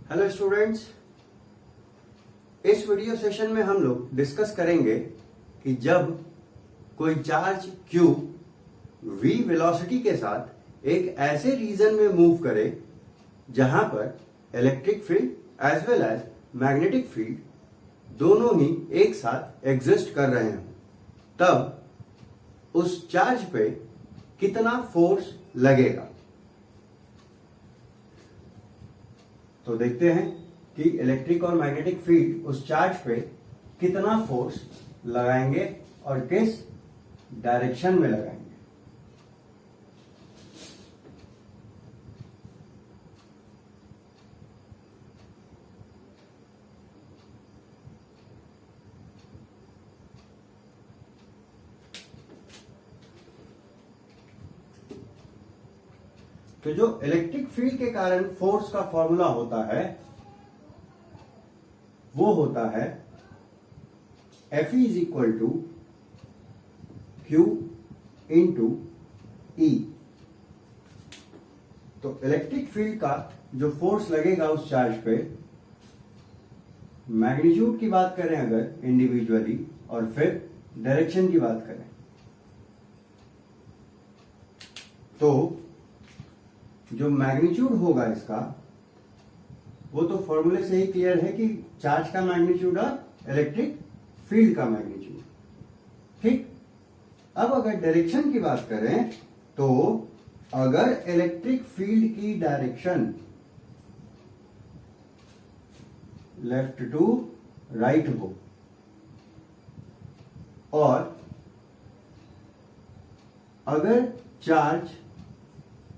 Hello students, इस video session में हम लोग डिस्कस करेंगे कि जब कोई चार्ज Q v वेलोसिटी के साथ एक ऐसे रीजन में मूव करे जहां पर electric field as well as magnetic field दोनों ही एक साथ एग्जिस्ट कर रहे हों, तब उस चार्ज पे कितना फोर्स लगेगा। तो देखते हैं कि इलेक्ट्रिक और मैग्नेटिक फील्ड उस चार्ज पे कितना फोर्स लगाएंगे और किस डायरेक्शन में लगाएंगे। तो जो इलेक्ट्रिक फील्ड के कारण फोर्स का फॉर्मूला होता है वो होता है F is equal to Q into E। तो इलेक्ट्रिक फील्ड का जो फोर्स लगेगा उस चार्ज पे, मैग्नीट्यूड की बात करें अगर इंडिविजुअली और फिर डायरेक्शन की बात करें तो जो मैग्नीट्यूड होगा इसका वो तो फॉर्मूले से ही क्लियर है कि चार्ज का मैग्नीट्यूड और इलेक्ट्रिक फील्ड का मैग्नीट्यूड। ठीक, अब अगर डायरेक्शन की बात करें तो अगर इलेक्ट्रिक फील्ड की डायरेक्शन लेफ्ट टू राइट हो और अगर चार्ज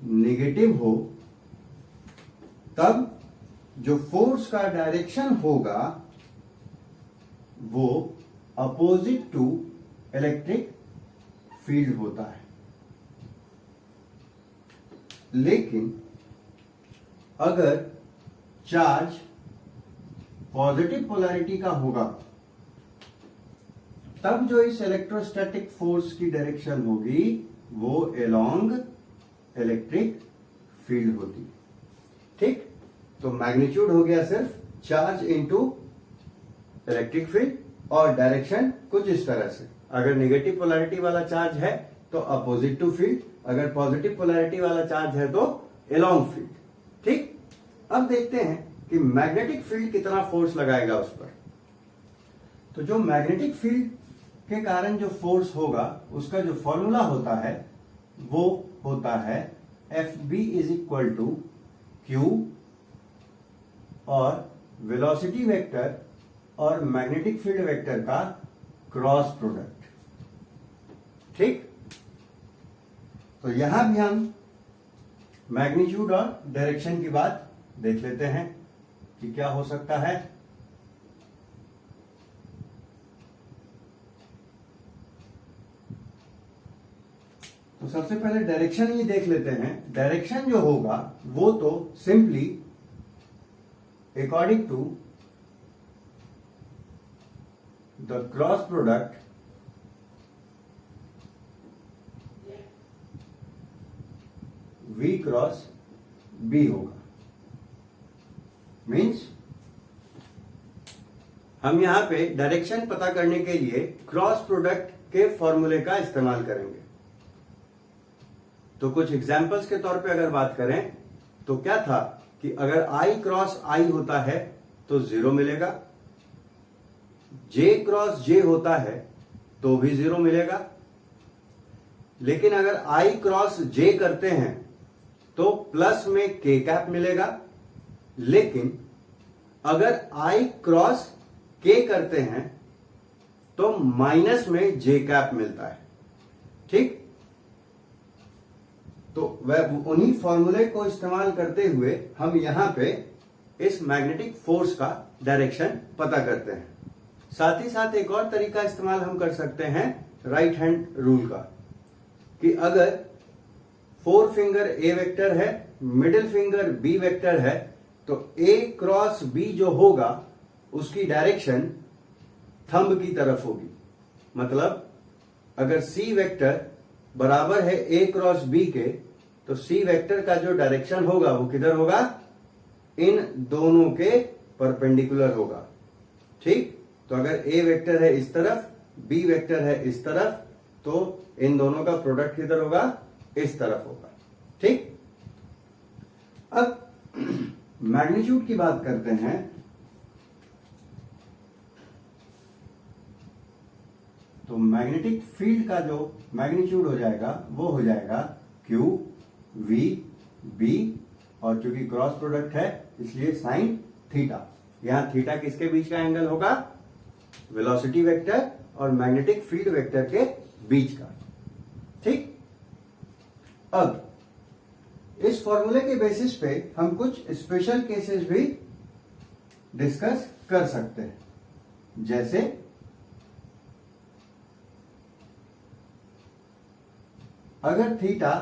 नेगेटिव हो, तब जो फोर्स का डायरेक्शन होगा वो अपोजिट टू इलेक्ट्रिक फील्ड होता है। लेकिन अगर चार्ज पॉजिटिव पोलैरिटी का होगा तब जो इस इलेक्ट्रोस्टैटिक फोर्स की डायरेक्शन होगी वो अलोंग इलेक्ट्रिक फील्ड होती। ठीक, तो मैग्नीट्यूड हो गया सिर्फ चार्ज इनटू इलेक्ट्रिक फील्ड और डायरेक्शन कुछ इस तरह से। अगर नेगेटिव पोलैरिटी वाला चार्ज है तो अपोजिट टू फील्ड, अगर पॉजिटिव पोलैरिटी वाला चार्ज है तो अलोंग फील्ड। ठीक, अब देखते हैं कि मैग्नेटिक फील्ड कितना फोर्स लगाएगा उस पर। तो जो मैग्नेटिक फील्ड के कारण जो फोर्स होगा उसका जो फॉर्मूला होता है वो होता है Fb is equal to Q और वेलोसिटी वेक्टर और मैग्नेटिक फील्ड वेक्टर का क्रॉस प्रोडक्ट। ठीक, तो यहां भी हम मैग्नीट्यूड और डायरेक्शन की बात देख लेते हैं कि क्या हो सकता है। तो सबसे पहले डायरेक्शन ही देख लेते हैं। डायरेक्शन जो होगा वो तो simply according to the cross product V cross B होगा। मीन्स हम यहां पे डायरेक्शन पता करने के लिए क्रॉस प्रोडक्ट के फॉर्मूले का इस्तेमाल करेंगे। तो कुछ एग्जाम्पल्स के तौर पे अगर बात करें तो क्या था कि अगर I क्रॉस I होता है तो 0 मिलेगा, J क्रॉस J होता है तो भी 0 मिलेगा। लेकिन अगर I क्रॉस J करते हैं तो प्लस में K कैप मिलेगा। लेकिन अगर I क्रॉस K करते हैं तो माइनस में J कैप मिलता है। ठीक, तो वह उन्हीं फॉर्मूले को इस्तेमाल करते हुए हम यहां पे इस मैग्नेटिक फोर्स का डायरेक्शन पता करते हैं। साथ ही साथ एक और तरीका इस्तेमाल हम कर सकते हैं राइट हैंड रूल का, कि अगर फोर फिंगर ए वेक्टर है, मिडिल फिंगर बी वेक्टर है, तो ए क्रॉस बी जो होगा उसकी डायरेक्शन थंब की तरफ होगी। मतलब अगर सी वेक्टर बराबर है ए क्रॉस बी के, तो सी वेक्टर का जो डायरेक्शन होगा वो किधर होगा, इन दोनों के परपेंडिकुलर होगा। ठीक, तो अगर ए वेक्टर है इस तरफ, बी वेक्टर है इस तरफ, तो इन दोनों का प्रोडक्ट किधर होगा, इस तरफ होगा। ठीक, अब मैग्नीट्यूड की बात करते हैं। तो मैग्नेटिक फील्ड का जो मैग्नीट्यूड हो जाएगा वो हो जाएगा Q V B, और चूंकि क्रॉस प्रोडक्ट है इसलिए साइन थीटा। यहां थीटा किसके बीच का एंगल होगा, वेलोसिटी वेक्टर और मैग्नेटिक फील्ड वेक्टर के बीच का। ठीक, अब इस फॉर्मूले के बेसिस पे हम कुछ स्पेशल केसेस भी डिस्कस कर सकते हैं, जैसे अगर थीटा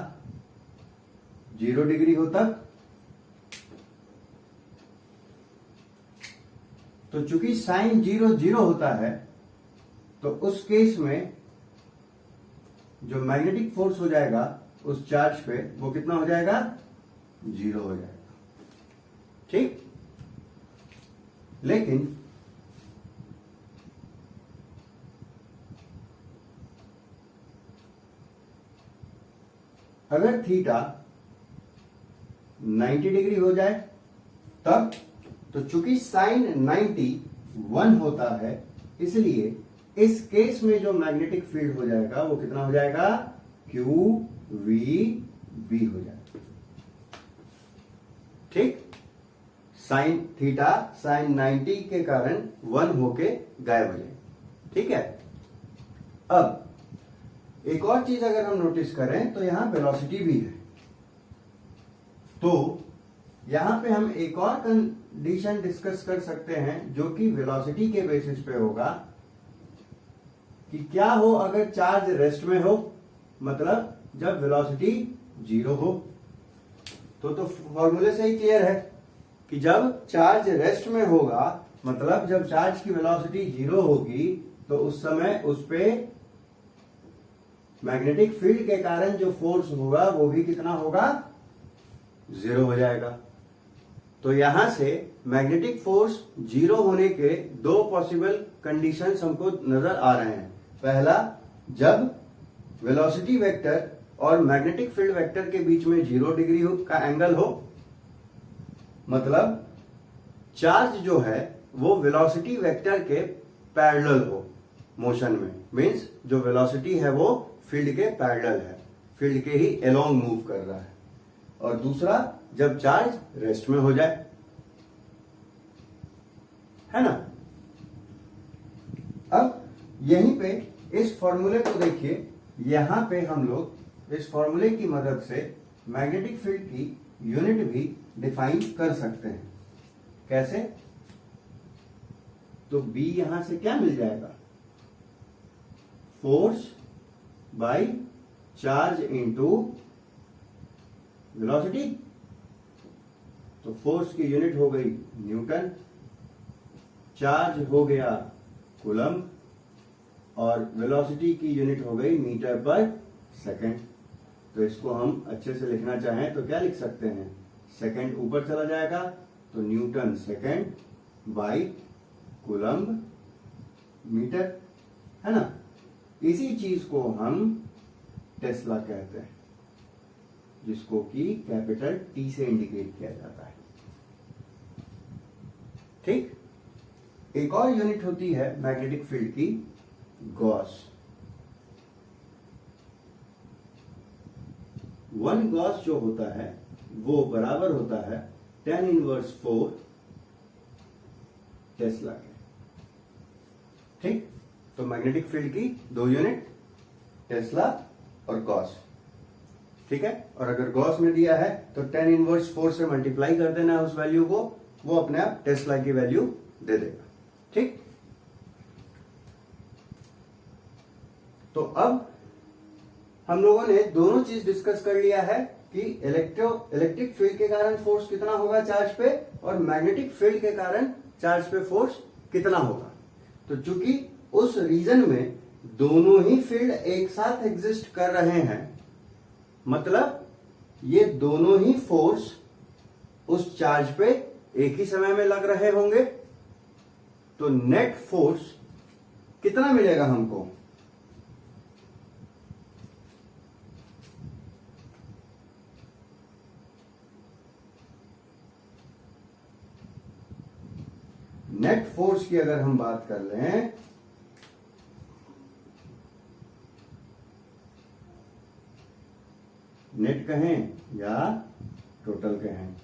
0 डिग्री होता तो चूंकि साइन 0 0 होता है, तो उस केस में जो मैग्नेटिक फोर्स हो जाएगा उस चार्ज पे वो कितना हो जाएगा, 0 हो जाएगा। ठीक, लेकिन अगर थीटा 90 डिग्री हो जाए तब, तो चूंकि साइन 90 1 होता है, इसलिए इस केस में जो मैग्नेटिक फील्ड हो जाएगा वो कितना हो जाएगा, Q V B हो जाएगा। ठीक, साइन थीटा साइन 90 के कारण 1 होके गायब हो जाएगा। ठीक है, अब एक और चीज अगर हम नोटिस करें तो यहां वेलोसिटी भी है, तो यहां पे हम एक और कंडीशन डिस्कस कर सकते हैं जो कि वेलोसिटी के बेसिस पे होगा कि क्या हो अगर चार्ज रेस्ट में हो, मतलब जब वेलोसिटी 0 हो। तो फॉर्मूले से ही क्लियर है कि जब चार्ज रेस्ट में होगा, मतलब जब चार्ज की वेलोसिटी 0 होगी, तो उस समय उस पे मैग्नेटिक फील्ड के कारण जो फोर्स होगा वो भी कितना होगा, 0 हो जाएगा। तो यहां से मैग्नेटिक फोर्स 0 होने के दो पॉसिबल कंडीशंस हमको नजर आ रहे हैं। पहला, जब वेलोसिटी वेक्टर और मैग्नेटिक फील्ड वेक्टर के बीच में 0 डिग्री का एंगल हो, मतलब चार्ज जो है वो वेलोसिटी वेक्टर के पैरेलल हो मोशन में, मींस जो वेलोसिटी है वो फील्ड के पैरेलल है, फील्ड के ही अलोंग मूव कर रहा है। और दूसरा, जब चार्ज रेस्ट में हो जाए, है ना। अब यहीं पे इस फॉर्मूले को देखिए, यहां पे हम लोग इस फॉर्मूले की मदद से मैग्नेटिक फील्ड की यूनिट भी डिफाइन कर सकते हैं। कैसे, तो B यहां से क्या मिल जाएगा, force by charge into velocity. तो फोर्स की यूनिट हो गई न्यूटन, चार्ज हो गया कूलम्ब, और वेलोसिटी की यूनिट हो गई मीटर पर सेकंड। तो इसको हम अच्छे से लिखना चाहें तो क्या लिख सकते हैं, सेकंड ऊपर चला जाएगा तो newton second by coulomb metre, है ना। इसी चीज को हम टेस्ला कहते हैं, जिसको कि कैपिटल T से इंडिकेट किया जाता है। ठीक, एक और यूनिट होती है मैग्नेटिक फील्ड की, गॉस। 1 गॉस जो होता है वो बराबर होता है tan इनवर्स 4 टेस्ला के। ठीक, तो मैग्नेटिक फील्ड की दो यूनिट, टेस्ला और गॉस। ठीक है, और अगर गॉस में दिया है तो tan इनवर्स 4 से मल्टीप्लाई कर देना है उस वैल्यू को, वो अपने आप टेस्ला की वैल्यू दे देगा। ठीक, तो अब हम लोगों ने दोनों चीज डिस्कस कर लिया है कि इलेक्ट्रिक फील्ड के कारण फोर्स कितना होगा चार्ज पे, और मैग्नेटिक फील्ड के कारण चार्ज पे फोर्स कितना होगा। तो चूंकि उस रीजन में दोनों ही फील्ड एक साथ एग्जिस्ट कर रहे हैं, मतलब ये दोनों ही फोर्स उस चार्ज पे एक ही समय में लग रहे होंगे, तो नेट फोर्स कितना मिलेगा हमको? नेट फोर्स की अगर हम बात कर लें, नेट कहें या टोटल कहें,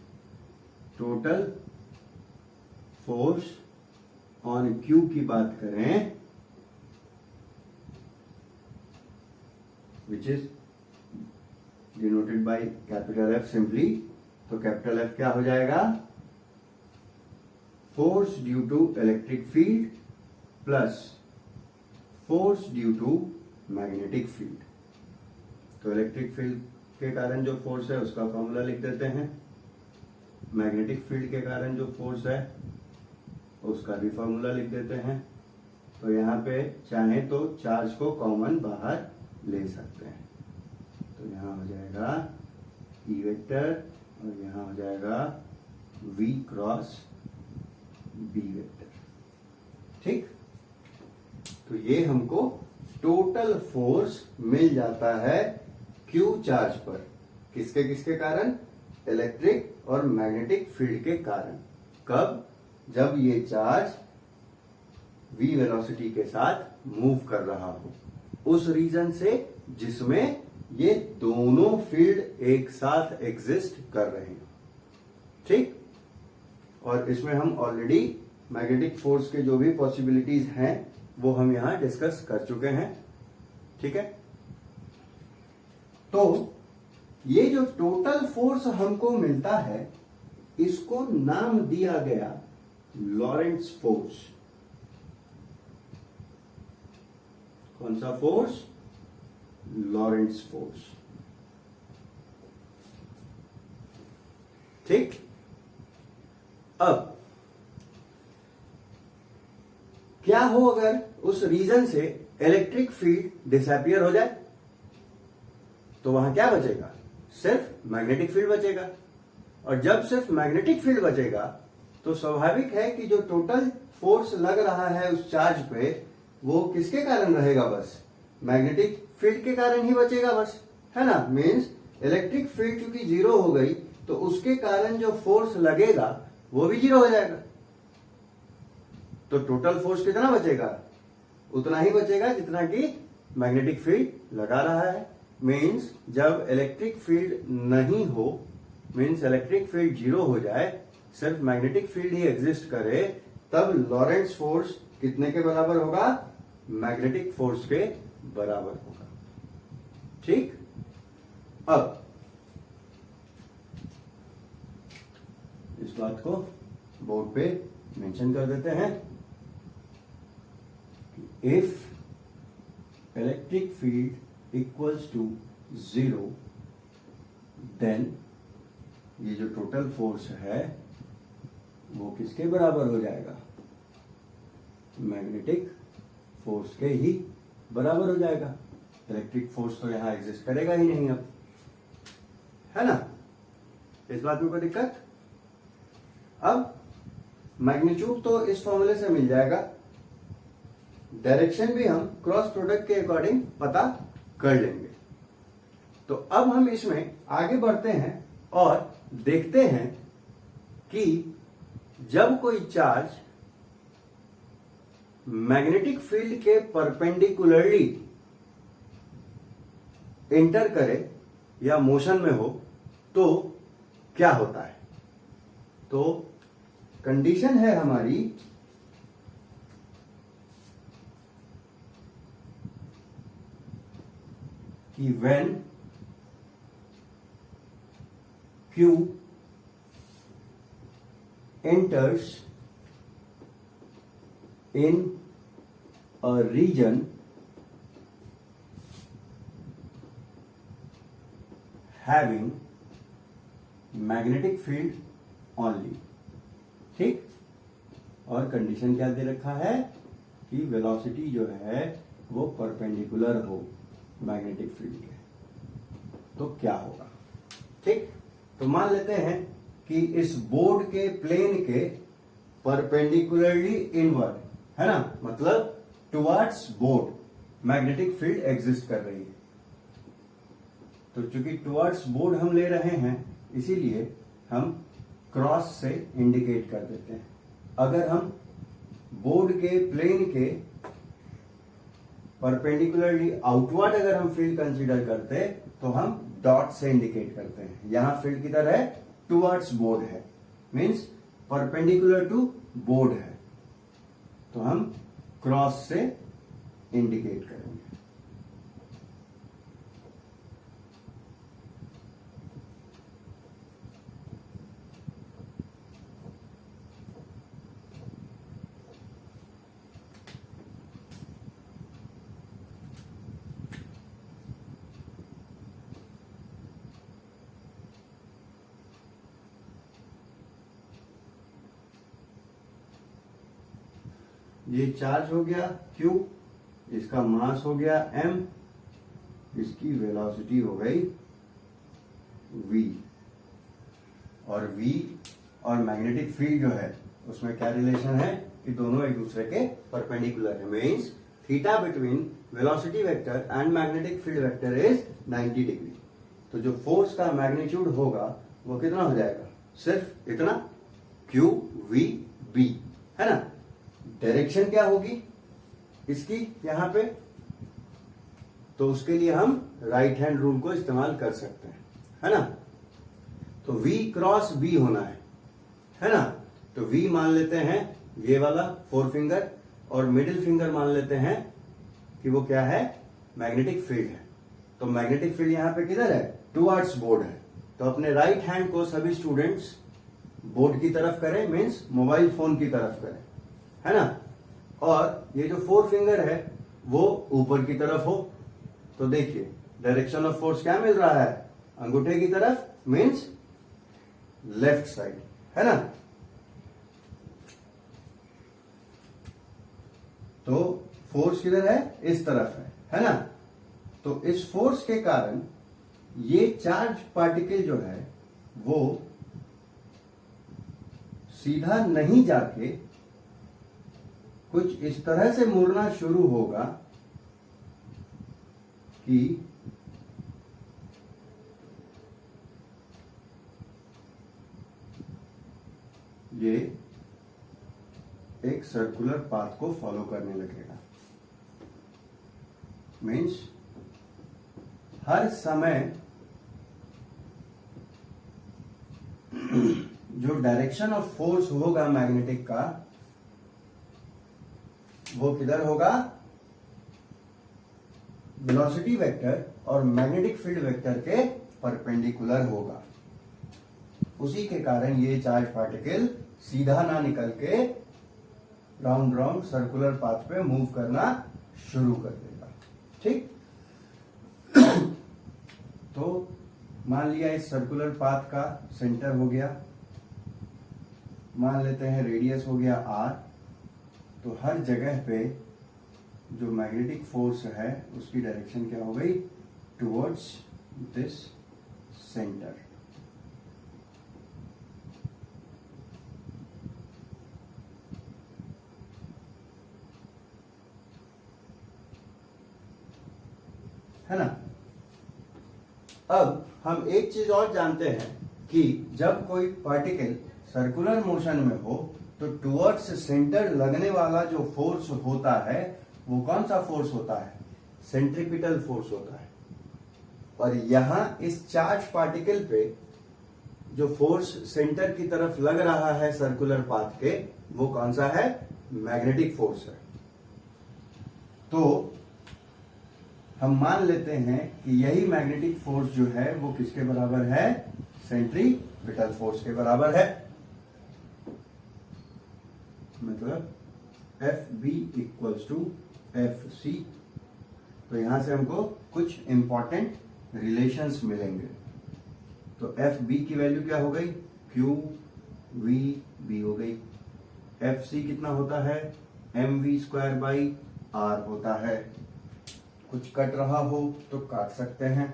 टोटल फोर्स ऑन क्यू की बात करें, which is denoted by capital F simply, तो कैपिटल एफ क्या हो जाएगा? Force due to electric field plus force due to magnetic field. तो इलेक्ट्रिक फील्ड के कारण जो फोर्स है उसका फॉर्मूला लिख देते हैं, मैग्नेटिक फील्ड के कारण जो फोर्स है उसका भी फॉर्मूला लिख देते हैं। तो यहाँ पे चाहे तो चार्ज को कॉमन बाहर ले सकते हैं, तो यहाँ हो जाएगा ई वेक्टर और यहाँ हो जाएगा v क्रॉस b वेक्टर। ठीक, तो ये हमको टोटल फोर्स मिल जाता है Q चार्ज पर, किसके किसके कारण? इलेक्ट्रिक और मैग्नेटिक फील्ड के कारण। कब? जब ये चार्ज v वेलोसिटी के साथ मूव कर रहा हो, उस रीजन से जिसमें ये दोनों फील्ड एक साथ एग्जिस्ट कर रहे हैं। ठीक, और इसमें हम ऑलरेडी मैग्नेटिक फोर्स के जो भी पॉसिबिलिटीज हैं वो हम यहां डिस्कस कर चुके हैं। ठीक है, तो ये जो टोटल फोर्स हमको मिलता है इसको नाम दिया गया लॉरेंट्ज फोर्स। कौन सा फोर्स? लॉरेंट्ज फोर्स। ठीक, अब क्या हो अगर उस रीजन से इलेक्ट्रिक फील्ड डिसअपियर हो जाए? तो वहां क्या बचेगा? सिर्फ मैग्नेटिक फील्ड बचेगा। और जब सिर्फ मैग्नेटिक फील्ड बचेगा तो स्वाभाविक है कि जो टोटल फोर्स लग रहा है उस चार्ज पे वो किसके कारण रहेगा? बस मैग्नेटिक फील्ड के कारण ही बचेगा, बस, है ना। मींस इलेक्ट्रिक फील्ड क्योंकि जीरो हो गई तो उसके कारण जो फोर्स लगेगा वो भी जीरो हो जाएगा। तो टोटल फोर्स कितना बचेगा? उतना ही बचेगा जितना कि मैग्नेटिक फील्ड लगा रहा है। मींस जब इलेक्ट्रिक फील्ड नहीं हो, मींस इलेक्ट्रिक फील्ड जीरो हो जाए, सिर्फ मैग्नेटिक फील्ड ही एग्जिस्ट करे, तब लॉरेंट्ज फोर्स कितने के बराबर होगा? मैग्नेटिक फोर्स के बराबर होगा। ठीक, अब इस बात को बोर्ड पे मेंशन कर देते हैं। If electric field equals to 0 then ये जो टोटल फोर्स है वो किसके बराबर हो जाएगा? मैग्नेटिक फोर्स के ही बराबर हो जाएगा। इलेक्ट्रिक फोर्स तो यहां एग्जिस्ट करेगा ही नहीं अब, है ना। इस बात में कोई दिक्कत? अब मैग्नीट्यूड तो इस फॉर्मूले से मिल जाएगा, डायरेक्शन भी हम क्रॉस प्रोडक्ट के अकॉर्डिंग पता कर लेंगे। तो अब हम इसमें आगे बढ़ते हैं और देखते हैं कि जब कोई चार्ज मैग्नेटिक फील्ड के परपेंडिकुलरली एंटर करे या मोशन में हो तो क्या होता है। तो कंडीशन है हमारी कि when Q enters in a region having magnetic field only। ठीक, और कंडीशन क्या दे रखा है कि वेलोसिटी जो है वो परपेंडिकुलर हो मैग्नेटिक फील्ड के, तो क्या होगा। ठीक, तो मान लेते हैं कि इस बोर्ड के प्लेन के परपेंडिकुलरली इनवर्ड, है ना, मतलब towards board magnetic field exist कर रही है। तो चूंकि टुवर्ड्स बोर्ड हम ले रहे हैं, इसीलिए हम क्रॉस से इंडिकेट कर देते हैं। अगर हम बोर्ड के प्लेन के परपेंडिकुलरली आउटवर्ड अगर हम फील्ड कंसीडर करते तो हम डॉट से इंडिकेट करते हैं। यहां फील्ड किधर है, टुवर्ड्स बोर्ड है, मींस परपेंडिकुलर टू बोर्ड है, तो हम क्रॉस से इंडिकेट करेंगे। ये चार्ज हो गया Q, इसका मास हो गया M, इसकी वेलोसिटी हो गई V, और V और मैग्नेटिक फील्ड जो है उसमें क्या रिलेशन है कि दोनों एक दूसरे के परपेंडिकुलर है, means theta between velocity vector and magnetic field vector is 90 degree. तो जो फोर्स का मैग्नीट्यूड होगा वो कितना हो जाएगा, सिर्फ इतना Q V B, है ना। डायरेक्शन क्या होगी इसकी यहां पे, तो उसके लिए हम राइट हैंड रूल को इस्तेमाल कर सकते हैं, है ना। तो V क्रॉस B होना है ना। तो V मान लेते हैं ये वाला 4 फिंगर, और मिडिल फिंगर मान लेते हैं कि वो क्या है, मैग्नेटिक फील्ड है। तो मैग्नेटिक फील्ड यहां पे किधर है, टुवर्ड्स बोर्ड है। तो अपने राइट हैंड को सभी स्टूडेंट्स बोर्ड की तरफ करें, मीन्स मोबाइल फोन की तरफ करें, है ना। और ये जो 4 फिंगर है वो ऊपर की तरफ हो। तो देखिए डायरेक्शन ऑफ फोर्स क्या मिल रहा है, अंगूठे की तरफ, मीन्स लेफ्ट साइड, है ना। तो फोर्स किधर है, इस तरफ है ना। तो इस फोर्स के कारण ये चार्ज पार्टिकल जो है वो सीधा नहीं जाके कुछ इस तरह से मुड़ना शुरू होगा कि ये एक सर्कुलर पाथ को फॉलो करने लगेगा। मीन्स हर समय जो डायरेक्शन ऑफ फोर्स होगा मैग्नेटिक का, वो किधर होगा, वेलोसिटी वेक्टर और मैग्नेटिक फील्ड वेक्टर के परपेंडिकुलर होगा। उसी के कारण ये चार्ज पार्टिकल सीधा ना निकल के राउंड राउंड सर्कुलर पाथ पे मूव करना शुरू कर देगा, ठीक। तो मान लिया इस सर्कुलर पाथ का सेंटर हो गया, मान लेते हैं रेडियस हो गया R। तो हर जगह पे जो मैग्नेटिक फोर्स है उसकी डायरेक्शन क्या हो गई, टुवर्ड्स दिस सेंटर। है ना। अब हम एक चीज और जानते हैं कि जब कोई पार्टिकल सर्कुलर मोशन में हो तो टुवर्ड्स सेंटर लगने वाला जो फोर्स होता है वो कौन सा फोर्स होता है, सेंट्रीपिटल फोर्स होता है। और यहां इस चार्ज पार्टिकल पे जो फोर्स सेंटर की तरफ लग रहा है सर्कुलर पाथ के, वो कौन सा है, मैग्नेटिक फोर्स है। तो हम मान लेते हैं कि यही मैग्नेटिक फोर्स जो है वो किसके बराबर है, सेंट्रीपिटल फोर्स के बराबर है। मतलब FB इक्वल्स टू FC। तो यहां से हमको कुछ इंपॉर्टेंट रिलेशंस मिलेंगे। तो FB की वैल्यू क्या हो गई, QVB हो गई। FC कितना होता है, mv²/r होता है। कुछ कट रहा हो तो काट सकते हैं,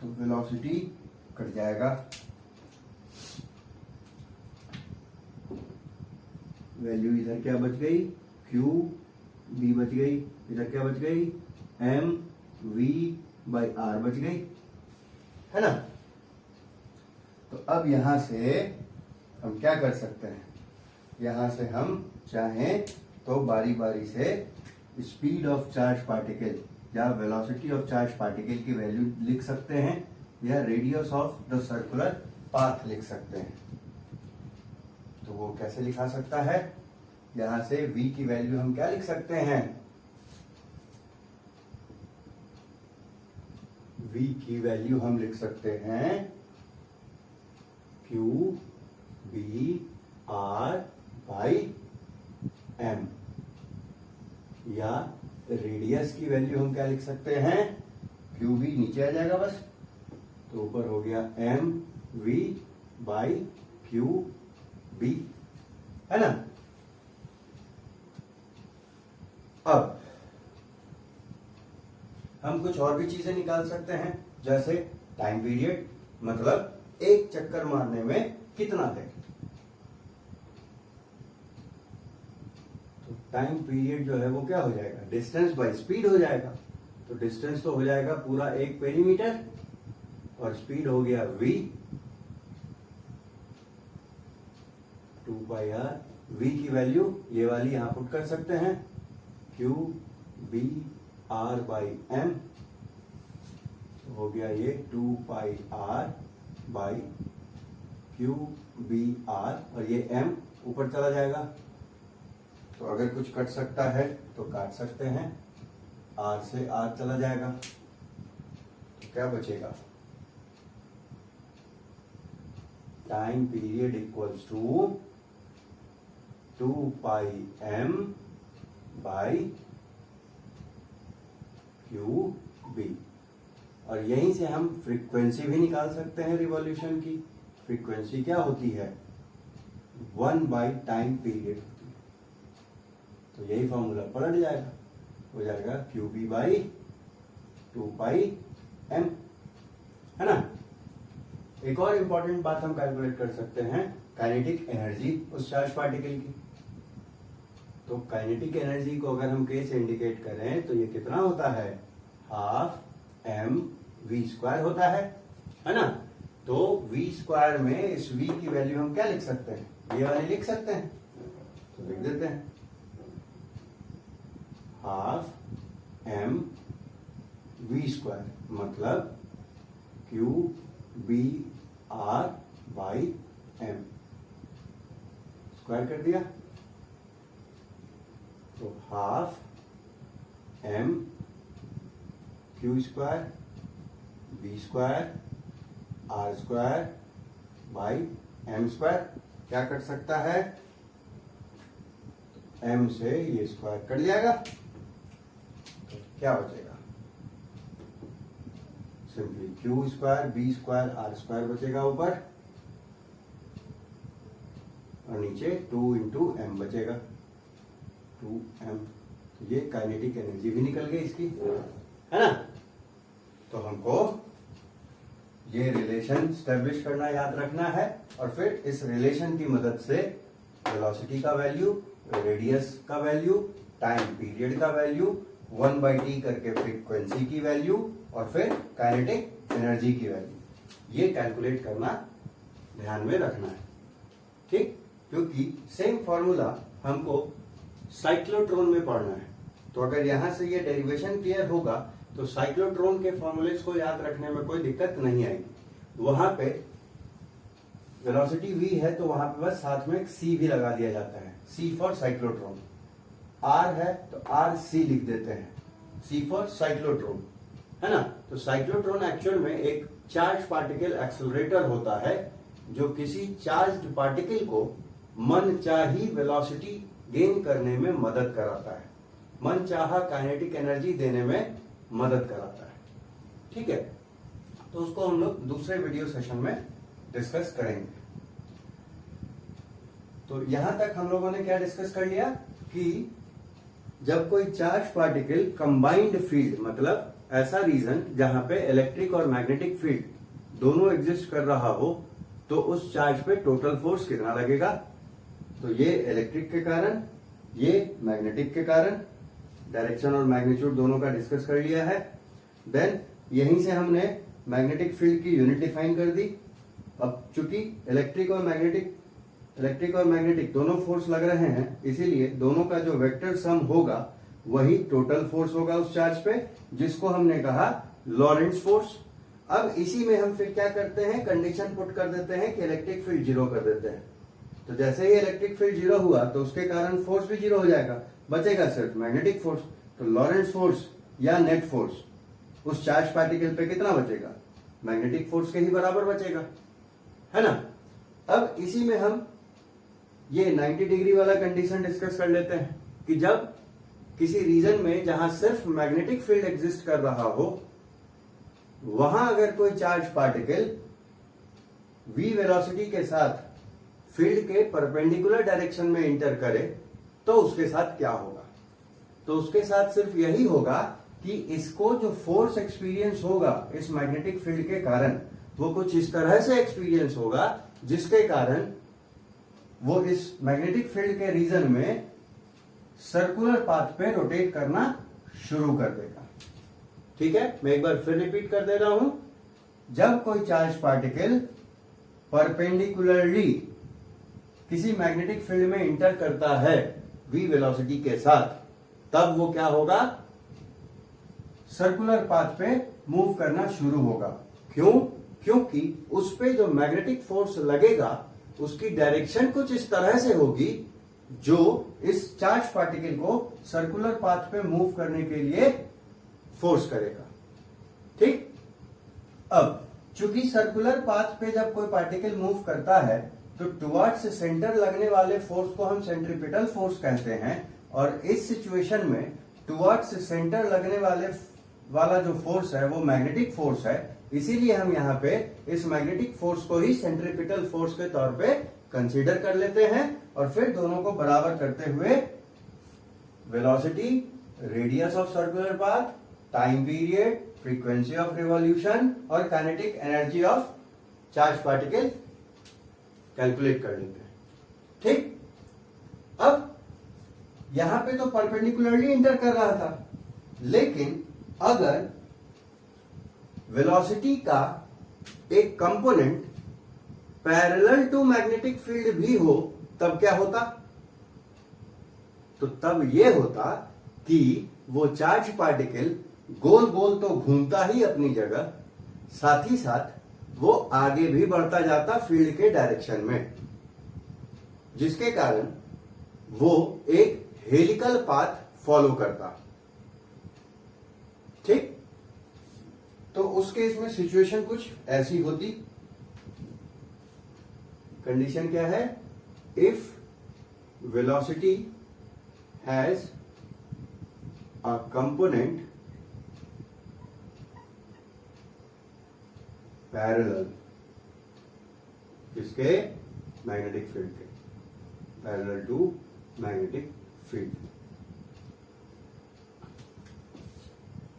तो वेलोसिटी कट जाएगा। वैल्यू इधर क्या बच गई, क्यू बी बच गई, इधर क्या बच गई, एम वी बाई आर बच गई, है ना। तो अब यहां से हम क्या कर सकते हैं, यहां से हम चाहें तो बारी बारी से स्पीड ऑफ चार्ज पार्टिकल या वेलोसिटी ऑफ चार्ज पार्टिकल की वैल्यू लिख सकते हैं या radius of the circular path लिख सकते हैं। तो वो कैसे लिखा सकता है, यहां से v की वैल्यू हम क्या लिख सकते हैं, v की वैल्यू हम लिख सकते हैं q b r by m, या रेडियस की वैल्यू हम क्या लिख सकते हैं, क्यू बी नीचे आ जाएगा बस, तो ऊपर हो गया m v by q B, है ना। अब हम कुछ और भी चीजें निकाल सकते हैं, जैसे टाइम पीरियड, मतलब एक चक्कर मारने में कितना देर। तो टाइम पीरियड जो है वो क्या हो जाएगा, डिस्टेंस बाय स्पीड हो जाएगा। तो डिस्टेंस तो हो जाएगा पूरा एक पेरीमीटर और स्पीड हो गया v, 2 पाई आर। v की वैल्यू ये वाली यहां पुट कर सकते हैं, q b r by m, हो गया ये 2 पाई r by q b r, और ये m ऊपर चला जाएगा। तो अगर कुछ कट सकता है तो काट सकते हैं, r से r चला जाएगा, तो क्या बचेगा, time period equals to 2 pi m by q B. और यहीं से हम फ्रीक्वेंसी भी निकाल सकते हैं रिवॉल्यूशन की। फ्रीक्वेंसी क्या होती है, 1 बाई टाइम पीरियड। तो यही फॉर्मूला पलट जाएगा, हो जाएगा q B by 2 pi m, है ना। एक और इंपॉर्टेंट बात हम कैलकुलेट कर सकते हैं, काइनेटिक एनर्जी उस चार्ज पार्टिकल की। तो काइनेटिक एनर्जी को अगर हम के से इंडिकेट करें तो ये कितना होता है, हाफ एम वी स्क्वायर होता है ना। तो वी स्क्वायर में इस वी की वैल्यू हम क्या लिख सकते हैं, ये वाली लिख सकते हैं, तो लिख देते हैं हाफ एम वी स्क्वायर, मतलब q B r by m, square कर दिया। तो half m q square B square r square by m square, क्या कट सकता है, एम से ये स्क्वायर कट जाएगा, तो क्या बचेगा, simply q square B square r square बचेगा ऊपर, और नीचे 2 इंटू एम बचेगा, 2m। तो ये काइनेटिक एनर्जी भी निकल गई इसकी, है ना। तो हमको ये रिलेशन स्टैब्लिश करना याद रखना है, और फिर इस रिलेशन की मदद से वेलोसिटी का वैल्यू, रेडियस का वैल्यू, टाइम पीरियड का वैल्यू, 1/t करके फ्रीक्वेंसी की वैल्यू, और फिर काइनेटिक एनर्जी की वैल्यू, ये कैलकुलेट करना ध्यान में रखना है, ठीक। क्योंकि सेम फॉर्मूला हमको साइक्लोट्रॉन में पढ़ना है। तो अगर यहां से ये डेरिवेशन क्लियर होगा तो साइक्लोट्रॉन के फॉर्मूलेस को याद रखने में कोई दिक्कत नहीं आएगी। वहां पे वेलोसिटी v है तो वहां पे बस साथ में एक c भी लगा दिया जाता है, c फॉर साइक्लोट्रॉन। r है तो r c लिख देते हैं, c फॉर साइक्लोट्रॉन, है ना। तो साइक्लोट्रॉन एक्चुअल में एक चार्ज पार्टिकल एक्सेलरेटर होता है जो किसी चार्ज्ड पार्टिकल को मनचाही वेलोसिटी गेन करने में मदद कराता है, मनचाहा काइनेटिक एनर्जी देने में मदद कराता है, ठीक है। तो उसको हम लोग दूसरे वीडियो सेशन में डिस्कस करेंगे। तो यहां तक हम लोगों ने क्या डिस्कस कर लिया कि जब कोई चार्ज पार्टिकल कंबाइंड फील्ड, मतलब ऐसा रीजन जहां पे इलेक्ट्रिक और मैग्नेटिक फील्ड दोनों एग्जिस्ट कर रहा हो, तो उस चार्ज पे टोटल फोर्स कितना लगेगा, तो ये इलेक्ट्रिक के कारण, ये मैग्नेटिक के कारण। डायरेक्शन और मैग्नीट्यूड दोनों का डिस्कस कर लिया है। देन यहीं से हमने मैग्नेटिक फील्ड की यूनिट डिफाइन कर दी। अब चूंकि इलेक्ट्रिक और मैग्नेटिक दोनों फोर्स लग रहे हैं, इसीलिए दोनों का जो वेक्टर सम होगा वही टोटल फोर्स होगा उस चार्ज पे, जिसको हमने कहा लॉरेंट्ज फोर्स। अब इसी में हम फिर क्या करते हैं, कंडीशन पुट कर देते हैं कि इलेक्ट्रिक फील्ड जीरो कर देते हैं। तो जैसे ही इलेक्ट्रिक फील्ड जीरो हुआ तो उसके कारण फोर्स भी जीरो हो जाएगा, बचेगा सिर्फ मैग्नेटिक फोर्स। तो लॉरेंट्ज फोर्स या नेट फोर्स उस चार्ज पार्टिकल पे कितना बचेगा, मैग्नेटिक फोर्स के ही बराबर बचेगा, है ना। अब इसी में हम ये 90 डिग्री वाला कंडीशन डिस्कस कर लेते हैं कि जब किसी रीजन में जहां सिर्फ मैग्नेटिक फील्ड एग्जिस्ट कर रहा हो, वहां अगर कोई चार्ज पार्टिकल v वेलोसिटी के साथ फील्ड के परपेंडिकुलर डायरेक्शन में इंटर करे तो उसके साथ क्या होगा। तो उसके साथ सिर्फ यही होगा कि इसको जो फोर्स एक्सपीरियंस होगा इस मैग्नेटिक फील्ड के कारण, वो कुछ इस तरह से एक्सपीरियंस होगा जिसके कारण वो इस मैग्नेटिक फील्ड के रीजन में सर्कुलर पाथ पे रोटेट करना शुरू कर देगा। ठीक है, मैं एक बार फिर रिपीट कर दे रहा हूं। जब कोई चार्ज पार्टिकल परपेंडिकुलरली किसी मैग्नेटिक फील्ड में इंटर करता है v वेलोसिटी के साथ, तब वो क्या होगा, सर्कुलर पाथ पे मूव करना शुरू होगा। क्यों? क्योंकि उस पे जो मैग्नेटिक फोर्स लगेगा उसकी डायरेक्शन कुछ इस तरह से होगी जो इस चार्ज पार्टिकल को सर्कुलर पाथ पे मूव करने के लिए फोर्स करेगा। ठीक, अब चूंकि सर्कुलर पाथ पे जब कोई पार्टिकल मूव करता है तो टुवर्ड्स सेंटर लगने वाले फोर्स को हम सेंट्रीपिटल फोर्स कहते हैं, और इस सिचुएशन में टुवर्ड्स सेंटर लगने वाला जो फोर्स है वो मैग्नेटिक फोर्स है। इसीलिए हम यहाँ पे इस मैग्नेटिक फोर्स को ही सेंट्रीपिटल फोर्स के तौर पे कंसीडर कर लेते हैं, और फिर दोनों को बराबर करते हुए velocity, radius of circular path, time period, frequency of revolution और kinetic energy of charge particle calculate कर लेते हैं। ठीक, अब यहां पे तो परपेंडिकुलरली इंटर कर रहा था, लेकिन अगर वेलोसिटी का एक component parallel to magnetic field भी हो तब क्या होता, तो तब यह होता कि वो चार्ज पार्टिकल गोल गोल तो घूमता ही अपनी जगह, साथ ही साथ वो आगे भी बढ़ता जाता फील्ड के डायरेक्शन में, जिसके कारण वो एक हेलिकल पाथ फॉलो करता। ठीक, तो उस केस में सिचुएशन कुछ ऐसी होती। कंडीशन क्या है, if velocity has a component parallel, किसके, मैग्नेटिक फील्ड के, पैरेलल टू मैग्नेटिक फील्ड,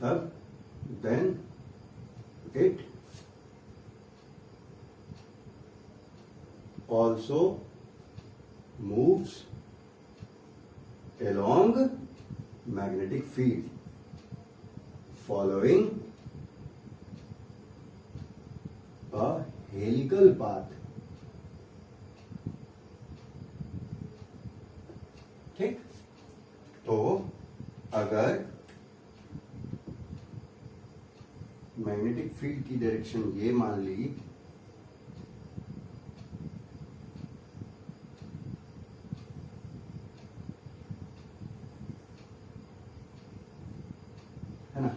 तब then it also moves along magnetic field following a helical path. ठीक, तो अगर मैग्नेटिक फील्ड की डायरेक्शन ये मान ली, है ना,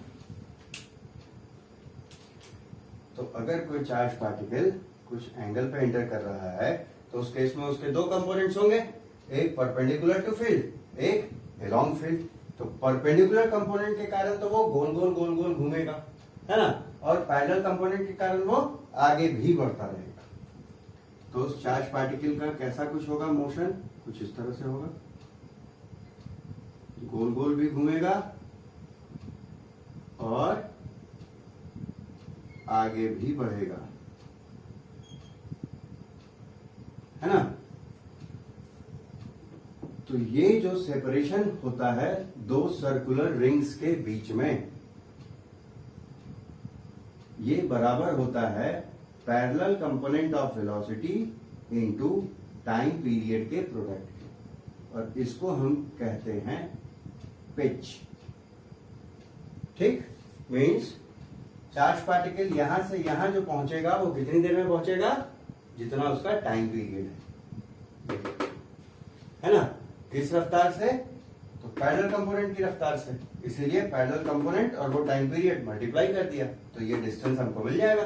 तो अगर कोई चार्ज पार्टिकल कुछ एंगल पे एंटर कर रहा है तो उस केस में उसके दो कंपोनेंट्स होंगे, एक परपेंडिकुलर टू फील्ड, एक अलोंग फील्ड। तो परपेंडिकुलर कंपोनेंट के कारण तो वो गोल गोल गोल गोल घूमेगा, है ना, और पैरेलल कंपोनेंट के कारण वो आगे भी बढ़ता रहेगा। तो उस चार्ज पार्टिकल का कैसा कुछ होगा मोशन, कुछ इस तरह से होगा, गोल गोल भी घूमेगा और आगे भी बढ़ेगा, है ना। तो ये जो सेपरेशन होता है दो सर्कुलर रिंग्स के बीच में, ये बराबर होता है parallel component of velocity into time period के प्रोडक्ट के, और इसको हम कहते हैं पिच। ठीक, मीन्स चार्ज पार्टिकल यहां से यहां जो पहुंचेगा वो कितनी देर में पहुंचेगा, जितना उसका टाइम पीरियड है ना। किस रफ्तार से, तो पैरेलल कंपोनेंट की रफ्तार से, इसीलिए पैरेलल कंपोनेंट और वो टाइम पीरियड मल्टीप्लाई कर दिया तो ये डिस्टेंस हमको मिल जाएगा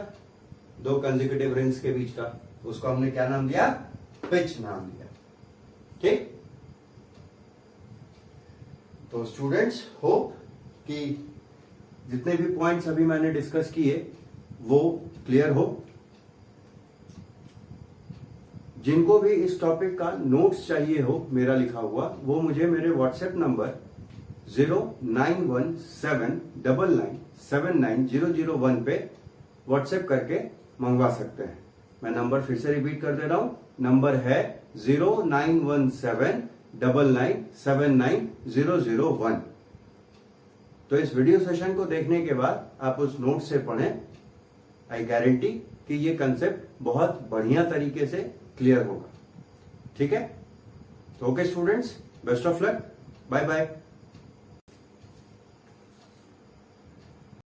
दो कंसेक्यूटिव रिंग्स के बीच का। उसको हमने क्या नाम दिया, पिच नाम दिया। ठीक, तो स्टूडेंट्स होप कि जितने भी पॉइंट्स अभी मैंने डिस्कस किए वो क्लियर हो। जिनको भी इस टॉपिक का नोट्स चाहिए हो मेरा लिखा हुआ, वो मुझे मेरे व्हाट्सएप नंबर 091799790001 पे व्हाट्सएप करके मंगवा सकते हैं। मैं नंबर फिर से रिपीट कर दे रहा हूं, नंबर है 091799790001। तो इस वीडियो सेशन को देखने के बाद आप उस नोट से पढ़ें, आई गारंटी कि ये कंसेप्ट बहुत बढ़िया तरीके से क्लियर होगा। ठीक है, तो okay students, best of luck, bye bye.